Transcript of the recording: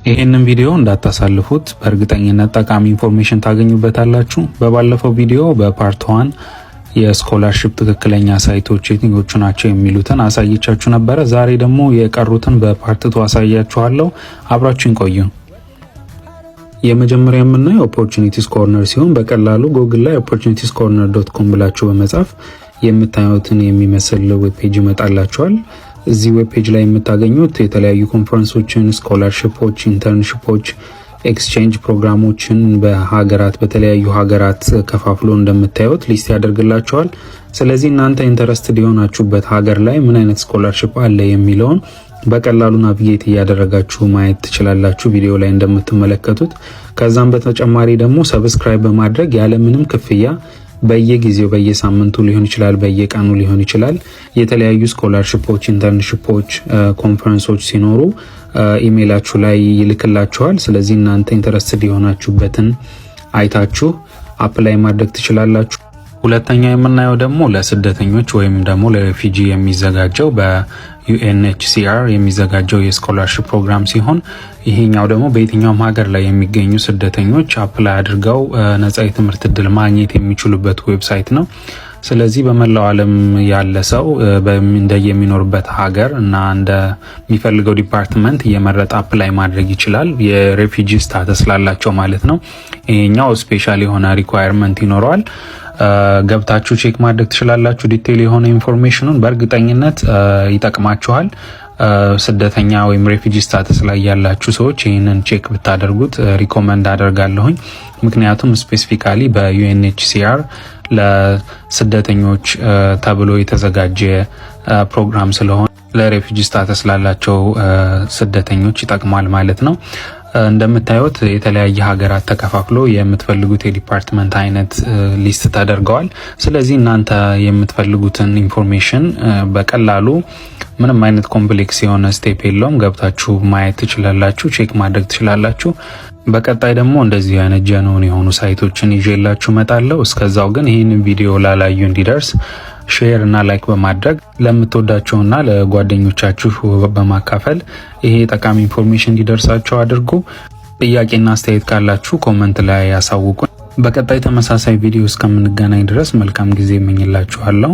ይሄንን ቪዲዮ እንዳታሳልፉት፣ በእርግጠኝነት ጠቃሚ ኢንፎርሜሽን ታገኙበታላችሁ። በባለፈው ቪዲዮ በፓርት 1 የስኮላርሺፕ ትክክለኛ ሳይቶች የትኞቹ ናቸው የሚሉትን አሳይቻችሁ ነበረ። ዛሬ ደግሞ የቀሩትን በፓርት 2 አሳያችኋለሁ። አብራችሁን ቆዩ። የመጀመሪያ የምናየው ኦፖርቹኒቲስ ኮርነር ሲሆን በቀላሉ ጉግል ላይ opportunitiescorner.com ብላችሁ በመጻፍ የምታዩትን የሚመስል ዌብ ፔጅ ይመጣላችኋል። እዚህ ዌብ ፔጅ ላይ የምታገኙት የተለያዩ ኮንፈረንሶችን፣ ስኮላርሺፖች፣ ኢንተርንሺፖች፣ ኤክስቼንጅ ፕሮግራሞችን በሀገራት በተለያዩ ሀገራት ከፋፍሎ እንደምታዩት ሊስት ያደርግላችኋል። ስለዚህ እናንተ ኢንተረስትድ የሆናችሁበት ሀገር ላይ ምን አይነት ስኮላርሺፕ አለ የሚለውን በቀላሉ ናቪጌት እያደረጋችሁ ማየት ትችላላችሁ ቪዲዮ ላይ እንደምትመለከቱት። ከዛም በተጨማሪ ደግሞ ሰብስክራይብ በማድረግ ያለምንም ክፍያ በየጊዜው በየሳምንቱ ሊሆን ይችላል፣ በየቀኑ ሊሆን ይችላል የተለያዩ ስኮላርሺፖች፣ ኢንተርንሺፖች፣ ኮንፈረንሶች ሲኖሩ ኢሜይላችሁ ላይ ይልክላችኋል። ስለዚህ እናንተ ኢንተረስትድ የሆናችሁበትን አይታችሁ አፕላይ ማድረግ ትችላላችሁ። ሁለተኛ የምናየው ደግሞ ለስደተኞች ወይም ደግሞ ለሬፊጂ የሚዘጋጀው በዩኤንኤችሲአር የሚዘጋጀው የስኮላርሺፕ ፕሮግራም ሲሆን ይሄኛው ደግሞ በየትኛውም ሀገር ላይ የሚገኙ ስደተኞች አፕላይ አድርገው ነጻ የትምህርት እድል ማግኘት የሚችሉበት ዌብሳይት ነው። ስለዚህ በመላው ዓለም ያለ ሰው እንደየሚኖርበት ሀገር እና እንደሚፈልገው ዲፓርትመንት እየመረጠ አፕላይ ማድረግ ይችላል። የሬፊጂ ስታተስ ላላቸው ማለት ነው። ይሄኛው ስፔሻል የሆነ ሪኳየርመንት ይኖረዋል። ገብታችሁ ቼክ ማድረግ ትችላላችሁ። ዲቴይል የሆነ ኢንፎርሜሽኑን በእርግጠኝነት ይጠቅማችኋል። ስደተኛ ወይም ሬፊጂ ስታተስ ላይ ያላችሁ ሰዎች ይህንን ቼክ ብታደርጉት ሪኮመንድ አደርጋለሁኝ። ምክንያቱም ስፔሲፊካሊ በዩኤንኤችሲአር ለስደተኞች ተብሎ የተዘጋጀ ፕሮግራም ስለሆነ ለሬፊጂ ስታተስ ላላቸው ስደተኞች ይጠቅማል ማለት ነው። እንደምታዩት የተለያየ ሀገራት ተከፋፍሎ የምትፈልጉት የዲፓርትመንት አይነት ሊስት ተደርገዋል። ስለዚህ እናንተ የምትፈልጉትን ኢንፎርሜሽን በቀላሉ ምንም አይነት ኮምፕሌክስ የሆነ ስቴፕ የለውም ገብታችሁ ማየት ትችላላችሁ፣ ቼክ ማድረግ ትችላላችሁ። በቀጣይ ደግሞ እንደዚህ አይነት ጀኖን የሆኑ ሳይቶችን ይዤላችሁ መጣለሁ። እስከዛው ግን ይህንን ቪዲዮ ላላዩ እንዲደርስ ሼር እና ላይክ በማድረግ ለምትወዳቸውና ለጓደኞቻችሁ በማካፈል ይሄ ጠቃሚ ኢንፎርሜሽን እንዲደርሳቸው አድርጉ። ጥያቄና አስተያየት ካላችሁ ኮመንት ላይ ያሳውቁ። በቀጣይ ተመሳሳይ ቪዲዮ እስከምንገናኝ ድረስ መልካም ጊዜ እመኝላችኋለሁ።